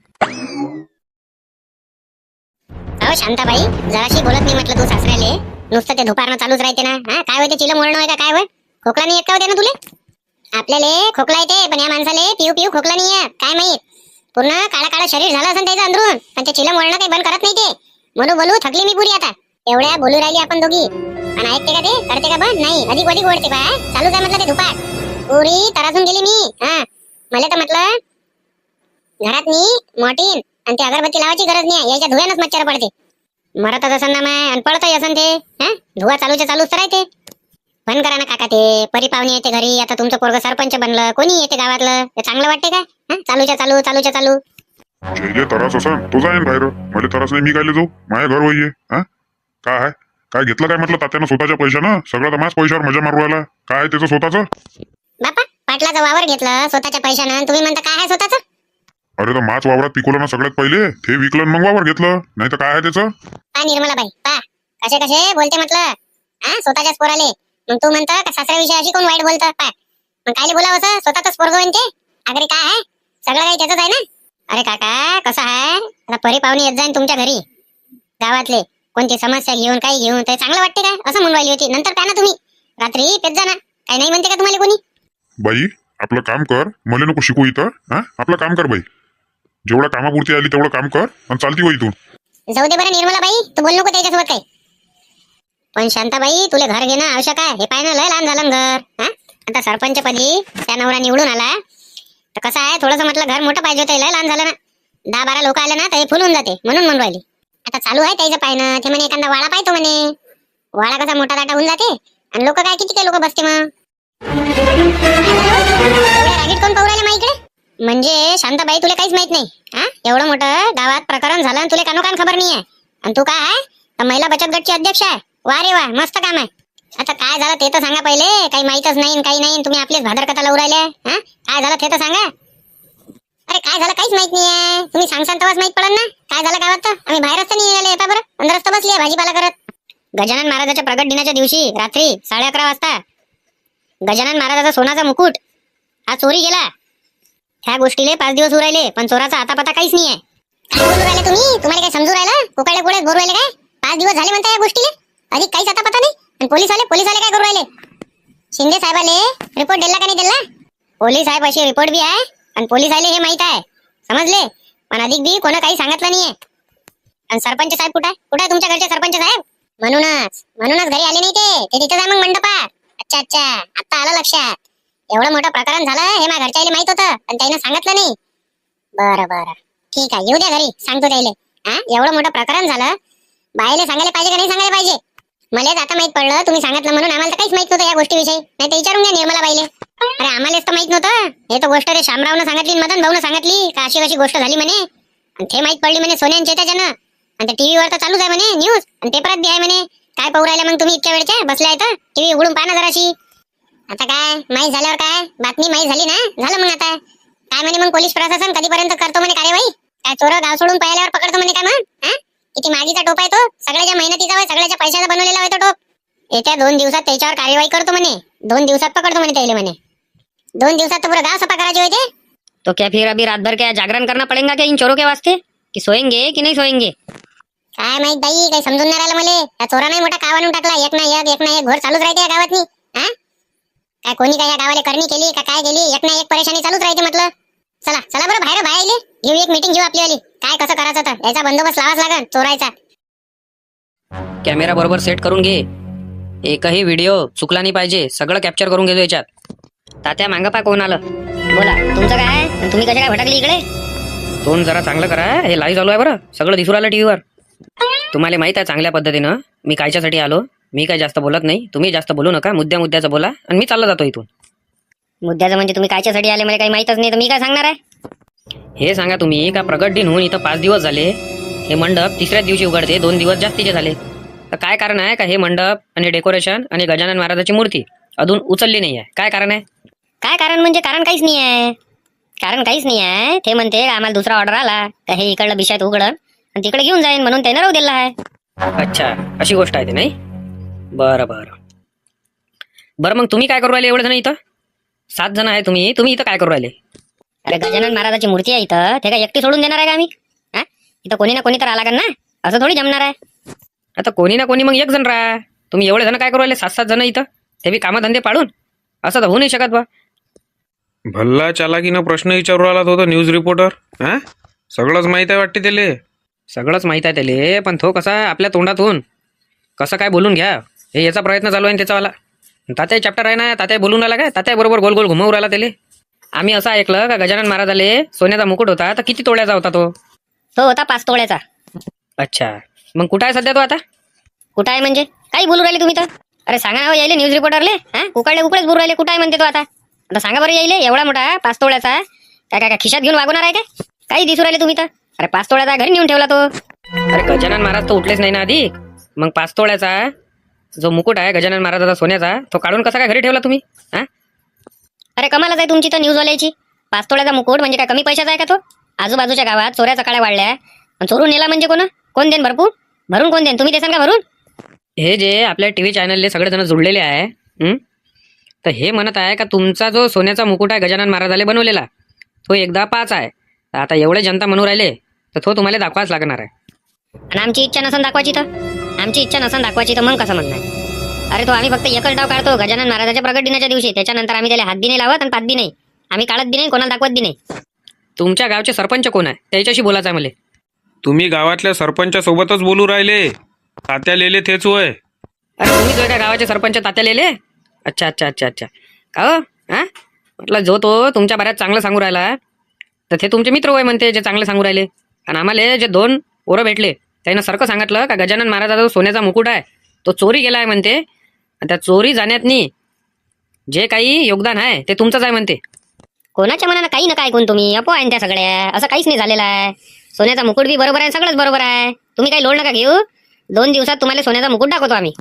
अहो शांताबाई, जराशी बोलत नाही म्हटलं तू सासऱ्याले. नुसतं ते दुपारनं चालूच राहते ना. हा, काय होते चिलं मोडणं आहे का काय होय? खोकला नाही येत का होते ना तुले? आपल्याला खोकला येते, पण या माणसाले पिऊ खोकला नाही येत. काय माहित, पूर्ण काळा शरीर झालं असं त्याचं अंदरून, पण ते चिलं मोडणं काही बंद करत नाही ते. बोलू थकली मी पुरी आता. एवढ्या बोलू राहिली आपण दोघी, आणि ऐकते का ते? करते का बंद? नाही, अधिक ओढते काय चालूच आहे म्हटलं ते दुपार. पुरी तरासून गेली मी. हा, मला तर म्हटलं घरात नी मॉर्टिन आणि ते अगरबत्ती लावायची गरज नाही, याच्या धुव्यानच मच्छर पडते. मरतच असन ना माय, आणि पडतही असन ते. हा, धुवा चालूच तर राहते. बंद करा ना काका ते. परी पाहुणे येते घरी, आता तुमचं पोरग सरपंच बनलं, कोणी येते गावातलं, ते चांगलं वाटते काय? हा, चालूच्या चालू. जे तरास असन तो जाईन बाहेर. मला तरास नाही, मी कायले जाऊ? माझ्या घर वय. हा, काय आहे? काय घेतलं काय म्हटलं तात्यानं स्वतःच्या पैशानं? सगळं तर माझ्याच पैशावर मजा मारू राहिला. काय आहे त्याचं स्वतःचं? बापा, पाटलाचं वावर घेतलं स्वतःच्या पैशानं, तुम्ही म्हणता काय आहे स्वतःचं? अरे तर माच वावरात पिकवलं ना सगळ्यात पहिले, ते विकलं मग वावर घेतलं. नाही तर काय आहे त्याचं? पा निर्मलाबाई, पा कसे बोलते म्हटलं. हा, स्वतःच्याच पोराले. मग तू म्हणता का सासऱ्याविषयी अशी कोण वाईट बोलतं? पा मग कायले बोलावं असं? स्वतःच पोरग म्हणते. अगरी काय आहे, सगळं काही त्याचंच आहे ना. अरे काका, कसं आहे, आता परी पाहुणे येत जाईन तुमच्या घरी गावातले, कोणती समस्या घेऊन काही घेऊन, ते चांगलं वाटते काय? असं म्हणून राहिली होती. नंतर प्या ना तुम्ही, रात्री पेत जा ना. काही नाही म्हणते का तुम्हाला कोणी? बाई आपलं काम कर, मला नको शिकू इथं. हा, आपलं काम कर बाई. जेवढ्या कामापुरती आली तेवढं काम कर आणि चालती वय तू. जाऊ दे बरं निर्मलाबाई, तू बोल नको त्याच्यासोबत काही. पण शांताबाई, तुला घर घेणं आवश्यक आहे. हे पाय ना, लय लहान झालं घर. हा, आता सरपंच पदी त्या नवरा निवडून आला तर कसं आहे, थोडंसं म्हटलं घर मोठं पाहिजे होतं. लय लहान झालं ना, 10-12 लोक आले ना तर हे फुलून जाते, म्हणून राहिली. आता चालू आहे त्याचं पायनं. ते म्हणे एखादा वाडा पाहतो म्हणे. वाडा कसा मोठा दाटा होऊन जाते, आणि लोक काय किती काय लोक बसते मग. रागीट कोण पाहू राहिले मा इकडे? म्हणजे शांताबाई, तुला काहीच माहित नाही. हा, एवढं मोठं गावात प्रकरण झालं आणि तुला कानोकान खबर नाही आहे. आणि तू काय आहे, तर महिला बचत गटची अध्यक्ष आहे. वा रे वा, मस्त काम आहे. आता काय झालं ते तर सांगा पहिले. काही माहितच नाही, काही नाही, तुम्ही आपलेच भादर कथा लावू राहिले. हा, काय झालं ते तर सांगा. अरे काय झालं काहीच माहित नाही आहे. तुम्ही सांगसान तेव्हाच माहित पडल ना काय झालं गावात. तर आम्ही बाहेरच तर नाही आले. येता बरं, अंदरच तर बसली आहे भाजीपाला करत. गजानन महाराजाच्या प्रगट दिनाच्या दिवशी रात्री 11:30 वाजता गजानन महाराजाचा सोनाचा मुकुट हा चोरी गेला. ह्या गोष्टीले 5 दिवस उरायले, पण चोराचा आता पता काहीच नाही आहे. काय बोलू राहिले तुम्ही? तुम्हाला काय समजू राहिलं? कुकाडे पुढे बोलू राहिले काय? 5 दिवस झाले म्हणता या गोष्टीले, अधिक काहीच आता पता नाही. आणि पोलीसवाले काय करू राहिले? शिंदे साहेबाले रिपोर्ट दिला का नाही दिला? पोलीस साहेब अशी रिपोर्ट बी आहे आणि पोलिसाले हे माहित आहे, समजले? पण अधिक बी कोणा काही सांगितलं नाहीये. आणि सरपंच साहेब कुठे तुमच्या घरचे सरपंच साहेब? म्हणूनच घरी आले नाही ते तिथे जा मग मंडपात. अच्छा आता आलं लक्षात. एवढं मोठं प्रकरण झालं हे माझ्या घरच्याला माहित होतं आणि त्याने सांगितलं नाही. बरं ठीक आहे, येऊ द्या घरी, सांगतो त्याला. एवढं मोठं प्रकरण झालं, बाईला सांगायला पाहिजे का नाही सांगायला पाहिजे? मलाच आता माहित पडलं तुम्ही सांगितलं म्हणून. आम्हाला तर काहीच माहित नव्हतं या गोष्टीविषयी. नाही तर विचारून घ्या निर्मला बाईले. अरे आम्हालाच तर माहित नव्हतं. हे तर गोष्ट रे शामरावनं सांगितली, मदन भाऊनं सांगितली का अशी गोष्ट झाली म्हणे. आणि ते माहित पडली म्हणे सोन्यांचे त्याच्यानं. आणि टीव्हीवर तर चालूच आहे म्हणे न्यूज, आणि पेपरात बी आहे म्हणे. काय पाहू राहिला मग तुम्ही इतक्या वेळच्या बसल्या आहेत? टीव्ही उघडून पाहा ना जराशी. आता काय माहित झाल्यावर काय बातमी माहित झाली ना, झालं मग. आता काय म्हणे मग पोलीस प्रशासन कधीपर्यंत करतो म्हणे कार्यवाही? काय चोर गाव सोडून पळाल्यावर पकडतो म्हणे काय मग? किती मागीचा टोप आहे तो, सगळ्याच्या मेहनतीचा होय, सगळ्याच्या पैशाचा बनवलेला होय तो टोप. येत्या 2 दिवसात त्याच्यावर कार्यवाही करतो म्हणे. 2 दिवसात पकडतो म्हणे त्याला म्हणे. 2 दिवसात तर पूरा गाव सफा करायचे होते. तो क्या फिर अभी रात भर क्या जागरण करना पड़ेगा क्या इन चोरों के वास्ते, कि सोएंगे कि नहीं सोएंगे? काय माहित बाई, काही समजून नाही राहिलं मला. या चोराने मोठा काव आणून टाकला. एक ना एक घोर चालूच राहते या गावातनी. काय कोणी काय या गावाला करणी केली का काय केली, एक ना एक परेशानी चालूच राहते म्हटलं. चला बरं बाहेर घेऊ एक मीटिंग घेऊ आपलीवाली. काय कसं करायचं तर याचा बंदोबस्त लावाच लागेल चोरायचा. कॅमेरा बरोबर सेट करून घे. एकही व्हिडिओ चुकला नाही पाहिजे. सगळं कॅप्चर करून घेतो याच्यात. तात्या मागं पा कोण आलं? बोला तुमचं काय? आणि तुम्ही कशा काय भटकली इकडे? तोंड जरा चांगलं करा. हे लाईव्ह चालू आहे बरं, सगळं दिसू राहिलं टीव्हीवर. तुम्हाला माहित आहे चांगल्या पद्धतीनं मी कायच्यासाठी आलो. मी काय जास्त बोलत नाही, तुम्ही जास्त बोलू नका. मुद्द्याचं बोला आणि मी चालला जातो इथून. मुद्द्याचं म्हणजे तुम्ही कायच्यासाठी आले मला काही माहितच नाही, तर मी काय सांगणार आहे? हे सांगा तुम्ही का प्रगट दिन होऊन इथं 5 दिवस झाले, हे मंडप 3ऱ्या दिवशी उघडते, 2 दिवस जास्तीचे झाले. तर काय कारण आहे का हे मंडप आणि डेकोरेशन आणि गजानन महाराजाची मूर्ती अजून उचलली नाही आहे? काय कारण आहे? काय कारण म्हणजे कारण काहीच नाही आहे. कारण काहीच नाही आहे. ते म्हणते आम्हाला दुसरा ऑर्डर आला का हे इकडलं बिशात उघडन आणि तिकडे घेऊन जाईन, म्हणून त्यानं राहू दिला आहे. अच्छा, अशी गोष्ट आहे ते नाही? बरं मग तुम्ही काय करू राहिले एवढे जण इथं? 7 जण आहे तुम्ही इथं काय करू राहिले? अरे गजानन महाराजाची मूर्ती आहे इथं, ते काय एकटी सोडून देणार आहे का आम्ही? इथं कोणी ना कोणी तर आला का ना, असं थोडी जमणार आहे. आता कोणी ना कोणी मग एक जण राहा. तुम्ही एवढे जण काय करू राहिले? 7 जण इथं, ते बी कामधंदे पाडून? असं तर होऊ नाही शकत बा. भल्ला चालाकीनं प्रश्न विचारू राहिला होता न्यूज रिपोर्टर. सगळंच माहित आहे वाटते त्याले. सगळंच माहित आहे त्याले, पण तो कसा आपल्या तोंडातून कसं काय बोलून घ्या हे याचा प्रयत्न चालू आहे त्याचावाला. तात्या चॅप्टर आहे ना, तात्या बोलून राहिला काय? तात्या बरोबर गोल घुमवू राहिला त्याले. आम्ही असं ऐकलं का गजानन महाराजाले सोन्याचा मुकुट होता, तर किती तोळ्याचा होता तो? तो होता 5 तोळ्याचा. अच्छा, मग कुठं आहे सध्या तो आता? कुठं आहे म्हणजे काही बोलू राहिले तुम्ही तर? अरे सांगा ना यायले न्यूज रिपोर्टरले. उकळेच बोलू राहिले. कुठं आहे म्हणते तो आता? आता सांगा बरं यायले. एवढा मोठा 5 तोळ्याचा काय खिशात घेऊन वागवणार आहे काय? काही दिसू राहिले तुम्ही तर. अरे 5 तोळ्याचा घरी नेऊन ठेवला तो. अरे गजानन महाराज तर उठलेच नाही ना आधी. मग 5 तोळ्याचा जो मुकुट आहे गजानन महाराजाचा सोन्याचा, तो काढून कसा काय घरी ठेवला तुम्ही? अरे कमालच आहे तुमची तर न्यूजवाल्याची. 5 तोळ्याचा मुकुट म्हणजे काय कमी पैशाचा आहे का तो? आजूबाजूच्या गावात चोऱ्या चकाळ्या वाढल्या, चोरून नेला म्हणजे कोण देन भरून कोण देन? तुम्ही देसान का भरून? हे जे आपल्या टीव्ही चॅनलले सगळेजण जुळलेले आहे, तर हे म्हणत आहे का तुमचा जो सोन्याचा मुकुट आहे गजानन महाराजाले बनवलेला, तो एकदा 5 आहे. तर आता एवढे जनता म्हणू राहिले तर तो तुम्हाला दाखवाच लागणार आहे. आणि आमची इच्छा नसन दाखवायची तर मग कसं म्हणणार? अरे तो आम्ही फक्त एकच डाव काढतो गजानन महाराजाच्या प्रगट दिनाच्या दिवशी. त्याच्यानंतर आम्ही त्याला हात बी नाही लावत आणि पात बी नाही. आम्ही काढत बी नाही, कोणाला दाखवत बी नाही. तुमच्या गावचे सरपंच कोण आहे त्याच्याशी बोलायचं आहे मला. तुम्ही गावातल्या सरपंचासोबतच बोलू राहिले. तात्या लेले तेच होय. अरे तुम्ही तुझ्या गावाचे सरपंच तात्या लेले? अच्छा का हो? म्हटलं जो तो तुमच्या बऱ्याच चांगलं सांगू राहिला, तर ते तुमचे मित्र होय म्हणते जे चांगले सांगू राहिले. आणि आम्हाला जे 2 पोरं भेटले त्यानं सारखं सांगितलं का गजानन महाराजाचा जो सोन्याचा मुकुट आहे तो चोरी गेला आहे म्हणते. आणि त्या चोरी जाण्यातनी जे काही योगदान आहे ते तुमचंच आहे म्हणते. कोणाच्या मनाला काही नका ऐकून तुम्ही. अफवा आहे त्या सगळ्या. असं काहीच नाही झालेलं आहे. सोन्याचा मुकुट बी बरोबर आहे, सगळंच बरोबर आहे. तुम्ही काही लोड नका घेऊ. 2 दिवसात तुम्हाला सोन्याचा मुकुट दाखवतो आम्ही.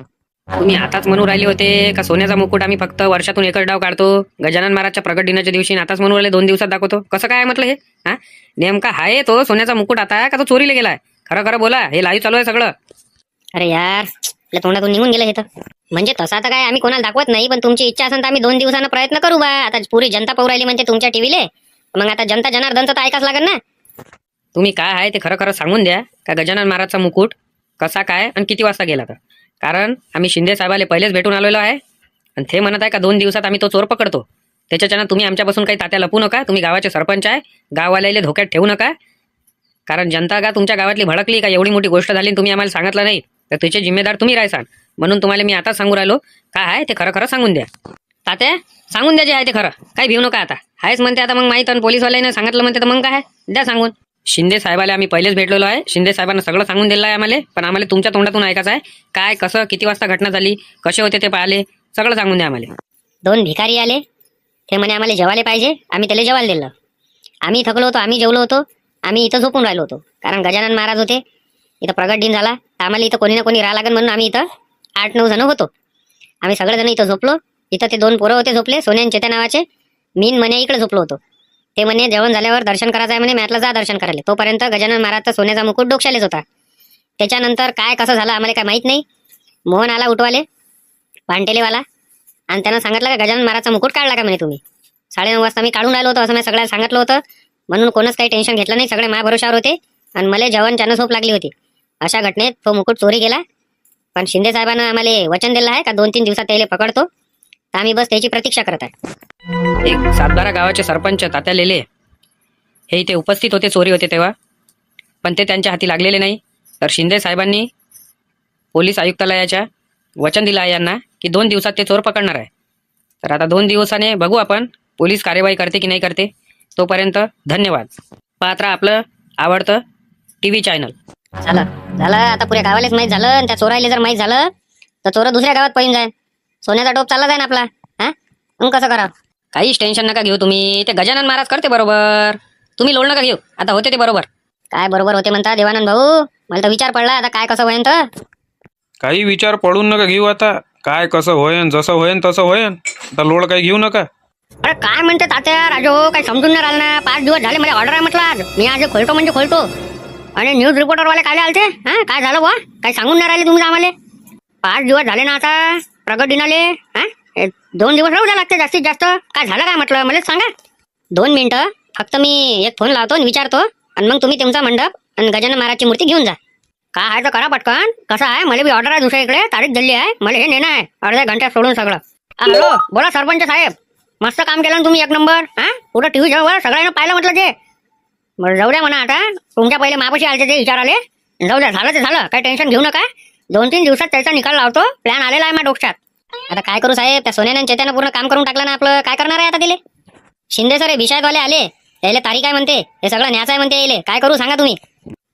तुम्ही आताच म्हणू राहिले होते का सोन्याचा मुकुट आम्ही फक्त वर्षातून एकच डाव काढतो गजानन महाराजच्या प्रगट दिनाच्या दिवशी, आताच म्हणू राहिले 2 दिवसात दाखवतो. कसं काय म्हटलं हे? नेमका आहे तो सोन्याचा मुकुट आता का तो चोरीला गेलाय? खरं बोला. हे लाईव्ह चालू आहे सगळं. अरे यार आपल्या तोंडातून निघून गेलं हे तर. म्हणजे तसा तर काय आम्ही कोणाला दाखवत नाही, पण तुमची इच्छा असेल तर आम्ही 2 दिवसानं प्रयत्न करू बा. आता पुरी जनता पाहू राहिली म्हणजे तुमच्या टीव्हीले, मग आता जनता जनार्दनचं तर ऐकाच लागेल ना. तुम्ही काय आहे ते खरं खरं सांगून द्या का गजानन महाराजचा मुकुट कसा काय आणि किती वाजता गेला तर. कारण आम्ही शिंदे साहेबाले पहिलेच भेटून आलेलो आहे आणि ते म्हणत आहे का 2 दिवसात आम्ही तो चोर पकडतो. त्याच्यानं तुम्ही आमच्यापासून काही तात्या लपू नका. तुम्ही गावाचे सरपंच आहे, गाववाल्याला धोक्यात ठेवू नका. कारण जनता का तुमच्या गावातली भडकली का एवढी मोठी गोष्ट झाली आणि तुम्ही आम्हाला सांगितलं नाही तर त्याचे जिम्मेदार तुम्ही राहसान. म्हणून तुम्हाला मी आता सांगू राहिलो काय आहे ते खरं खरं सांगून द्या. तात्या सांगून द्या जे आहे ते खरं, काही भिऊ नका. आता आहेच म्हणते आता मग माहीत आणि पोलीसवाल्याने सांगितलं म्हणते तर मग काय द्या सांगून. शिंदे साहेबाला आम्ही पहिलेच भेटलेलो आहे, शिंदे साहेबांना सगळं सांगून दिलं आहे आम्हाला, पण आम्हाला तुमच्या तोंडातून ऐकायचं आहे काय कसं किती वाजता घटना झाली, कसे होते ते पाहिले, सगळं सांगून द्या आम्हाला. 2 भिकारी आले, ते म्हणे आम्हाला जेवायला पाहिजे. आम्ही त्याला जेवायला दिलं. आम्ही थकलो होतो, आम्ही जेवलो होतो, आम्ही इथं झोपून राहिलो होतो. कारण गजानन महाराज होते इथं, प्रगट दिन झाला, आम्हाला इथं कोणी ना कोणी राहा लागेल म्हणून आम्ही इथं 8-9 जण होतो. आम्ही सगळेजण इथं झोपलो. इथं ते 2 पोरं होते झोपले, सोन्या आणि चेत्या नावाचे. मी म्हणे इकडे झोपलो होतो. ते म्हणे जेवण झाल्यावर दर्शन करायचं आहे म्हणे, मॅटला जा दर्शन करायला. तोपर्यंत गजानन महाराजचा सोन्याचा मुकुट डोक्यालेच होता. त्याच्यानंतर काय कसं झालं आम्हाला काय माहित नाही. मोहन आला उठवाले, पांटेलेवाला, आणि त्यानं सांगितलं का गजानन महाराजचा मुकुट काढला का म्हणे तुम्ही. 9:30 वाजता मी काढून राहिलो होतो असं मी सगळ्यांना सांगितलं होतं. म्हणून कोणच काही टेन्शन घेतलं नाही, सगळे माझ्या भरोशावर होते आणि मला जेवण झोप लागली होती. अशा घटनेत तो मुकुट चोरी गेला. पण शिंदे साहेबांना आम्हाला वचन दिलं आहे का 2-3 दिवसात त्याला पकडतो, तर आम्ही बस त्याची प्रतीक्षा करत आहे. एक सातबारा गावाचे सरपंच तात्या लेले हे इथे उपस्थित होते, चोरी होते तेव्हा, पण ते त्यांच्या हाती लागलेले नाही. तर शिंदे साहेबांनी पोलीस आयुक्तालयाच्या वचन दिलं आहे यांना की 2 दिवसात ते चोर पकडणार आहे. तर आता 2 दिवसाने बघू आपण पोलीस कार्यवाही करते की नाही करते. तोपर्यंत धन्यवाद. पाहत राहा आपलं आवडतं TV चॅनल. झालं आता पुऱ्या गावालाच माहीत झालं, आणि त्या चोरायला जर माहीत झालं तर चोर दुसऱ्या गावात पळून जाईल. सोन्याचा टोप चालला जाईल आपला. हा मग कसं करा. काहीच टेन्शन नका घेऊ तुम्ही, ते गजानन महाराज करते बरोबर, तुम्ही लोड नका घेऊ. आता होते ते बरोबर. काय बरोबर होते म्हणता देवानंद भाऊ, मला तर विचार पडला आता काय कसं होईन तर. काही विचार पडून नका घेऊ. आता काय कसं होईन, जसं होईन तसं होईन. आता लोड काही घेऊ नका. अरे काय म्हणते तात्या राजो, काही समजून नाही राहिलं ना. 5 दिवस झाले मला ऑर्डर आहे म्हटलं, आज मी आज खोलतो म्हणजे खोलतो. आणि न्यूज रिपोर्टरवाले काय आलते, हा काय झालं बुवा, काही सांगून नाही राहिले तुम्ही आम्हाला. 5 दिवस झाले ना आता प्रगट दिनाले. हा 2 दिवस राहू द्या लागते जास्तीत जास्त. काय झालं काय म्हटलं मला सांगा. 2 मिनिटं फक्त मी एक फोन लावतो आणि विचारतो, आणि मग तुम्ही तुमचा मंडप आणि गजानन महाराजची मूर्ती घेऊन जा. काय आहे तर करा पटकन. कसं आहे मला बी ऑर्डर आहे दुसऱ्या इकडे, तारीख दिली आहे, मला हे नेणं आहे अर्ध्या घंट्यात सोडून सगळं. हॅलो बोला सरपंच साहेब, मस्त काम केलं ना तुम्ही, 1 नंबर. हा पुढं TV जवळ सगळ्यांना पाहिलं म्हटलं ते. बरं जाऊ द्या म्हणा, आता तुमच्या पहिले मापाशी आले ते विचाराले. जाऊ द्या, झालं ते झालं, काही टेन्शन घेऊ नका. 2-3 दिवसात त्याचा निकाल लावतो. प्लॅन आलेला आहे माझ्या डोक्यात. आता काय करू साहेब, त्या सोन्याने आणि चेत्यानं पूर्ण काम करून टाकलं ना आपलं. काय करणार आहे आता तिले. शिंदे सर विषयातवाले आले, यायले तारीख आहे म्हणते, हे सगळं न्यायचं आहे म्हणते यायले. काय करू सांगा तुम्ही.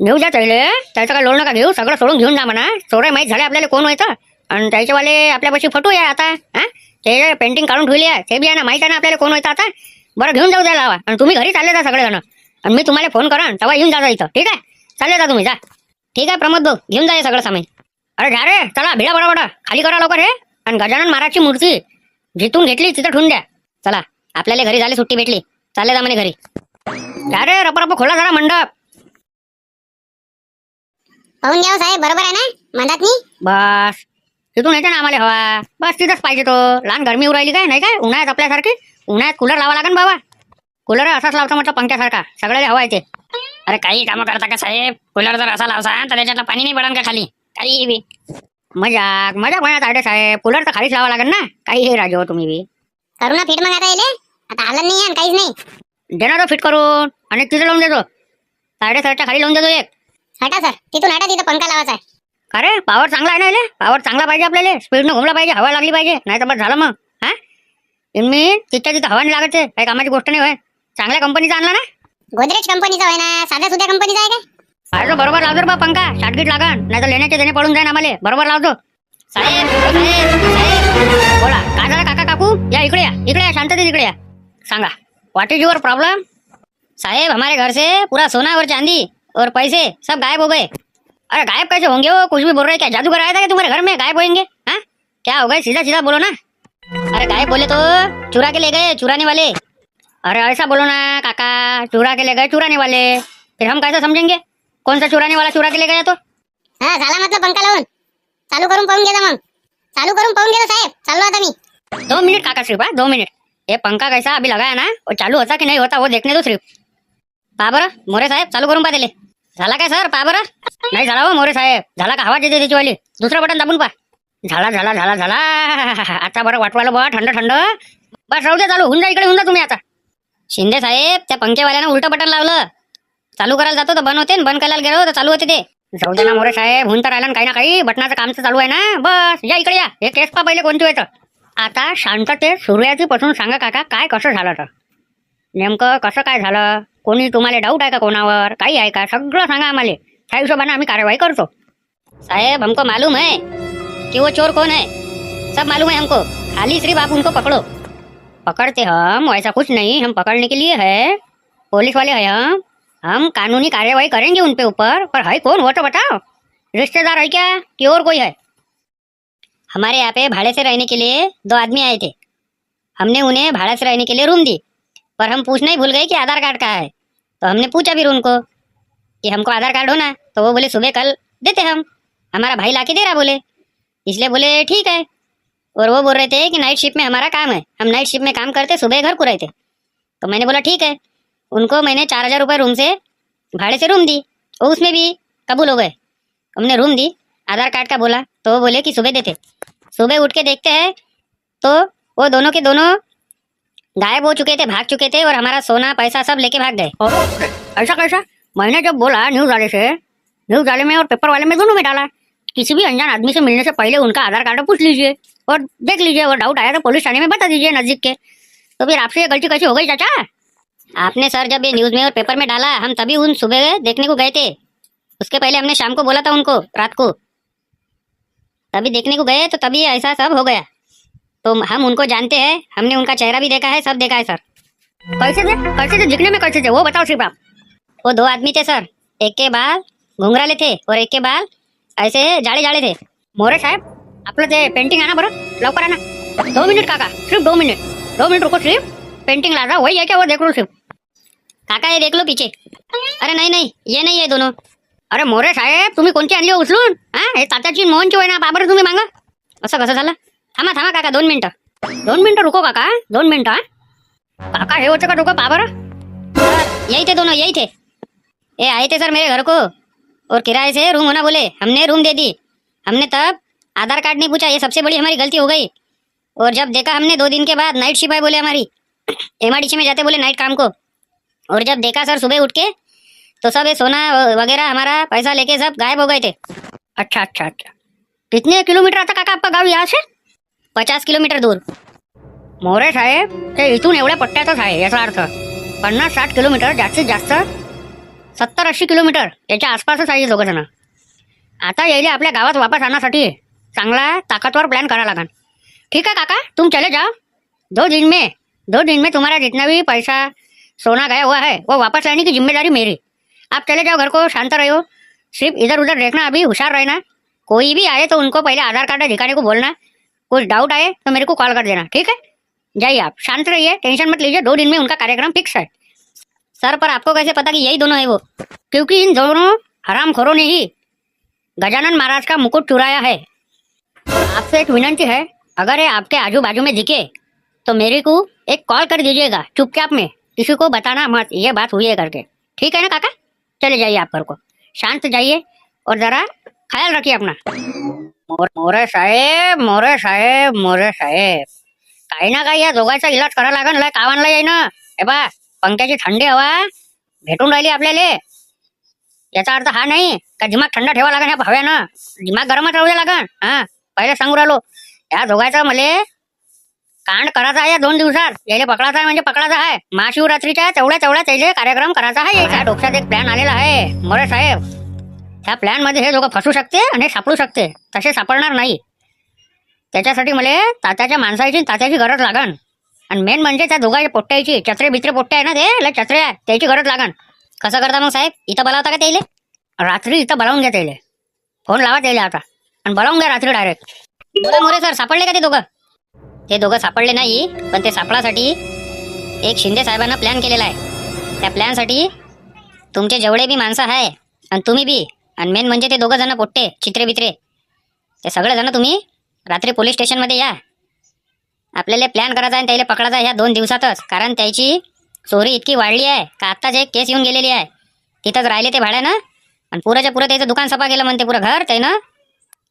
घेऊ द्या त्याले, त्याचं काय लोड नका घेऊ, सगळं सोडून घेऊन जा म्हणा. चोरे माहीत झाले आपल्याला कोण व्हायचं, आणि त्याच्यावाले आपल्यापाशी फटू आहे आता. हा ते पेंटिंग काढून ठेवली आहे, ते बी आहे ना, माहित आहे ना आपल्याला कोण व्हायचं आता. बरं घेऊन जाऊ द्या लावा, आणि तुम्ही घरी चालले जा सगळेजण, आणि मी तुम्हाला फोन करा तेव्हा येऊन जा इथं. ठीक आहे, चालले जा तुम्ही, जा. ठीक आहे प्रमोद भाऊ, घेऊन जा हे सगळं सामान. अरे जा रे, चला भिडा बरोबर खाली करा लवकर हे. आणि गजानन महाराजची मूर्ती जिथून घेतली तिथं ठेवून द्या. चला आपल्याला घरी झाली, सुट्टी भेटली, चालले जा म्हणे घरी. जा रे रप खोला जरा मंडप. पाहून घ्या हो साहेब, बरोबर आहे ना मधात नी. बस तिथून येते ना आम्हाला हवा, बस तिथंच पाहिजे तो. लहान गरमी उरायली काय नाही काय, उन्हाळ्यात आपल्यासारखी. उन्हाळ्यात कूलर लावा लागेल बाबा. कूलर असाच लावतो म्हटलं पंख्यासारखा, सगळ्याला हवा येते. अरे काही कामं करता का साहेब, कूलर जर असा लावसा तर त्याच्यातलं पाणी नाही पडन का खाली, काही बी. मजाक म्हणत आहे साहेब, कूलर तर खालीच लावा लागेल ना. काही हे राजो तुम्ही बी. करू ना फिट मग आता येले. आता आलं नाही आणि काहीच नाही. देणार तो फिट करून, आणि तिथे लावून देतो, 7.5 खाली लावून देतो एक. हटा सर, तिथून हटा, तिथं पंखा लावायचा आहे. अरे पॉवर चांगला आहे ना इले, पॉवर चांगला पाहिजे आपल्याला, स्पीडनं घुमला पाहिजे, हवा लागली पाहिजे, नाही तर बस झालं मग. हा मी तिथं हवा नाही लागत, काही कामाची गोष्ट नाही होय. चांगल्या कंपनीचा आणला ना, गोदरेज कंपनीचा आहे ना, साध्या सुध्या कंपनीचा आहे का. अरे बरोबर लावतो बा पंखा, शाटगीट लागन, नाही तर लेण्याचे देणे पडून जाईन आम्हाला. बरोबर लावतो साहेब. साहेब बोला, काय झालं काका काकू, या इकडे या, इकडे या, शांततेत इकडे या. सांगा व्हाट इज युअर प्रॉब्लम. साहेब हमारे घर से पूरा सोना और चांदी और पैसे सब गायब हो गए. अरे गायब कैसे होंगे, वो कुछ भी बोल रहे, क्या जादूगर आया था कि तुम्हारे घर में गायब होंगे. हाँ क्या हो गए, सीधा सीधा बोलो ना. अरे गायब बोले तो चुरा के ले गए चुराने वाले. अरे ऐसा बोलो ना काका, चुरा के ले गए चुराने वाले, फिर हम कैसे समझेंगे कौन सा चुराने वाला चुरा के ले गया. तो हा झाला मतलब पंखा लावून. चालू करून पाहून घ्या मग. चालू करून पाहून घ्या साहेब. चाललो आता मी. 2 मिनट काका सिर्फ 2 मिनट. ये पंखा कैसा अभी लगाया ना, वो चालू होता कि नहीं होता वो देखने दो सिर्फ. पहा बरं मोरे साहेब, चालू करून पहा दिले. झाला काय सर? पहा बरं. नाही झाला हो मोरे साहेब. झाला का? आवाज येते त्याचीवाली. दुसरं बटन दाबून पहा. झाला झाला झाला झाला. आता बरं वाटवायला बा थंड थंड. बस राहू द्या चालू. होऊन जा, इकडे होऊन जा तुम्ही आता. शिंदे साहेब, त्या पंखेवाल्यानं उलटं बटन लावलं. चालू करायला जातो तर बंद होते, बंद करायला गेलो तर चालू होते ते. जाऊ दे ना मोरे साहेब, होऊन तर राहिला ना काही ना काही. बटनाचं काम तर चालू आहे ना. बस या इकडे या. हे केस पहा पहिले कोणती येतं. आता शांततेत सुरुवाती पासून सांगा काका, काय कसं झालं तर. नेमकं कसं काय झालं? कोणी तुम्हाला डाऊट आहे का कोणावर? काही आहे का? सगळं सांगा आम्हाला. त्या हिशोबाने आम्ही कार्यवाही करतो. साहेब हमको मालूम है कि वो चोर कौन है. सब मालूम है हमको. खाली सिर्फ आप उनको पकड़ो. पकड़ते हम वैसा कुछ नहीं, हम पकड़ने के लिए है. पुलिस वाले हैं हम कानूनी कार्यवाही करेंगे उन पे ऊपर. पर है कौन वो तो बताओ. रिश्तेदार है क्या कि और कोई है? हमारे यहाँ पे भाड़े से रहने के लिए 2 आदमी आए थे. हमने उन्हें भाड़े से रहने के लिए रूम दी. पर हम पूछना ही भूल गए कि आधार कार्ड कहाँ है. तो हमने पूछा फिर उनको कि हमको आधार कार्ड होना. तो वो बोले सुबह कल देते हम. हमारा भाई लाके दे रहा बोले. इसलिए बोले ठीक है. और वो बोल रहे थे कि नाइट शिफ्ट में हमारा काम है, हम नाइट शिफ्ट में काम करते, सुबह घर को रहते. तो मैंने बोला ठीक है. उनको मैंने 4,000 रुपये रूम से भाड़े से रूम दी. वो उसमें भी कबूल हो गए. हमने रूम दी, आधार कार्ड का बोला तो वो बोले कि सुबह देते. सुबह उठ के देखते हैं तो वो दोनों के दोनों गायब हो चुके थे, भाग चुके थे. और हमारा सोना पैसा सब लेके भाग गए. ऐसा कैसा? मैंने जब बोला न्यूज वाले में और पेपर वाले में दोनों में डाला, किसी भी अनजान आदमी से मिलने से पहले उनका आधार कार्ड पूछ लीजिए और देख लीजिए. और डाउट आया तो पुलिस थाने में बता दीजिए नजदीक के. तो फिर आपसे ये गलती कैसी हो गई चाचा? आपने सर जब ये न्यूज में और पेपर में डाला, हम तभी उन सुबह देखने को गए थे. उसके पहले हमने शाम को बोला था उनको, रात को. तभी देखने को गए तो तभी ऐसा सब हो गया. तो हम उनको जानते हैं, हमने उनका चेहरा भी देखा है, सब देखा है सर. कैसे थे दिखने में, कैसे थे वो बताओ सिर्फ आप. वो 2 आदमी थे सर. एक के बाल घुंघराले थे और एक के बाल ऐसे जाड़े जाड़े थे. मोरे साहेब, आपलं ते पेंटिंग आणा बरं, लवकर आणा. 2 मिनिट काका, सिर्फ 2 मिनिट. 2 मिनिट रुको सिर्फ. पेंटिंग ला रहा वही है क्या वो देख लो सिर्फ. काका ये देख लो पीछे. अरे नहीं ये नहीं है दोनों. अरे मोरे साहेब, तुम्ही कोणती आणली हो उचलून? हा, हे तात्याची मोहनची होय ना, बाबर तुम्ही मागा. असं कसं झालं? थांबा काका 2 मिनिटं. 2 मिनिटं रुको काका, 2 मिनिटं. काका हे होतं का डोकं बाबर? यही थे दोनों, यही थे. ये आए थे सर मेरे घर को और किराए से रूम होना बोले. हमने रूम दे दी. हमने तब आधार कार्ड नहीं पूछा. ये सबसे बड़ी हमारी गलती हो गई. और जब देखा हमने 2 दिन के बाद नाइट शिफ्ट है बोले हमारी, MRDC में जाते बोले नाइट काम को. और जब देखा सर सुबह उठ के तो सब ये सोना वगैरह हमारा पैसा लेके सब गायब हो गए थे. अच्छा. कितने किलोमीटर आता काका आपका गाव यहाँ से? 50 किलोमीटर दूर. मोरे साहेब, ते इथून एवढ्या पट्ट्यातच आहे. याचा अर्थ 50-60 किलोमीटर, जास्तीत जास्त 70-80 किलोमीटर याच्या आसपासच आहे दोघं जण. आता यायले आपल्या गावात वापस आणण्यासाठी चांगला ताकदवर प्लान करा लागेल. ठीक है काका, तुम चले जाओ. 2 दिन में तुम्हारा जितना भी पैसा सोना गया हुआ है वो वापस लाने की जिम्मेदारी मेरी. आप चले जाओ घर को, शांत रहो. सिर्फ इधर उधर देखना, अभी होशियार रहना. कोई भी आए तो उनको पहले आधार कार्ड दिखाने को बोलना. कुछ डाउट आए तो मेरे को कॉल कर देना. ठीक है, जाइए आप, शांत रहिए, टेंशन मत लीजिए. 2 दिन में उनका कार्यक्रम फिक्स है. सर पर आपको कैसे पता कि यही दोनों है वो? क्योंकि इन दोनों हरामखोरों ने ही गजानन महाराज का मुकुट चुराया है. आपसे एक विनंती है, अगर ये आपके आजू बाजू में दिखे तो मेरे को एक कॉल कर दीजिएगा चुपचाप में. किसी को बताना मत ये बात हुई है करके. ठीक है ना काका? चले जाइए आप घर को, शांत जाइए और जरा ख्याल रखिए अपना. मोरे साहेब, काही ना काही या दोघांचा इलाज करा लागन. लय कावानला येई ना. हे बा, पंख्याची थंडी हवा भेटून राहिली आपल्याला. याचा अर्थ हा नाही का दिमाग थंड ठेवा लागन ह्या हव्यानं. दिमाग गरमच राहू द्या लागन. हा, पहिले सांगू राहिलो, या दोघांचा मले कांड करायचा आहे या 2 दिवसात. यायला पकडायचा आहे म्हणजे पकडायचा आहे. महाशिवरात्रीच्या तेवढ्या त्याला कार्यक्रम करायचा आहे. याच्या डोक्यात एक प्लॅन आलेला आहे मोरे साहेब. त्या प्लॅन मध्ये हे दोघं फसू शकते आणि सापडू शकते. तसे सापडणार नाही. त्याच्यासाठी मला तात्याच्या माणसाची तात्याची गरज लागन. आणि मेन म्हणजे त्या दोघांच्या पोट्ट्याची चत्रे बित्रे पोट्टे आहे ना, ते लय चत्रे आहे, त्याची गरज लागन. कसं करता मग साहेब? इथं बोलावता का त्याला? रात्री इथं बोलावून घ्या त्याला. फोन लावा त्याला आता आणि बोलावून घ्या रात्री डायरेक्ट. बोला मोरे सर, सापडले का ते दोघं? ते दोघं सापडले नाही, पण ते सापडासाठी एक शिंदे साहेबांना प्लॅन केलेला आहे. त्या प्लॅनसाठी तुमचे जेवढे बी माणसं आहे आणि तुम्ही बी, आणि मेन म्हणजे ते दोघं जण पोट्टे चित्रे बित्रे, ते सगळेजण तुम्ही रात्री पोलीस स्टेशनमध्ये या. आपल्याला प्लॅन करायचा आहे त्याला पकडायचा ह्या 2 दिवसातच. कारण त्याची चोरी इतकी वाढली आहे का आत्ताच एक केस येऊन गेलेली आहे. तिथंच राहिले ते भाड्यानं आणि पुराच्या पुरं त्याचं दुकान सपा गेलं म्हणते. पुरं घर त्यानं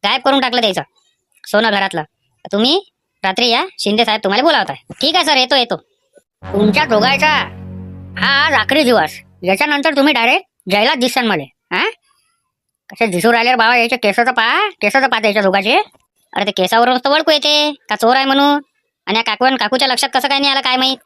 गायब करून टाकलं त्याचं सोनं घरातलं. तुम्ही रात्री या, शिंदे साहेब तुम्हाला बोलावताय. ठीक आहे सर, येतो. तुमच्या दोघायचा हा आज आखरी दिवस. याच्यानंतर तुम्ही डायरेक्ट जैलात दिसन मला. हा कसे दिसू राहिले रे बाबा. याचे केसाचं पहा त्याच्या दोघाचे. अरे ते केसावरून तर ओळखू येते का चोर आहे म्हणून. आणि या काकूच्या लक्षात कसं काय नाही आलं काय माहित.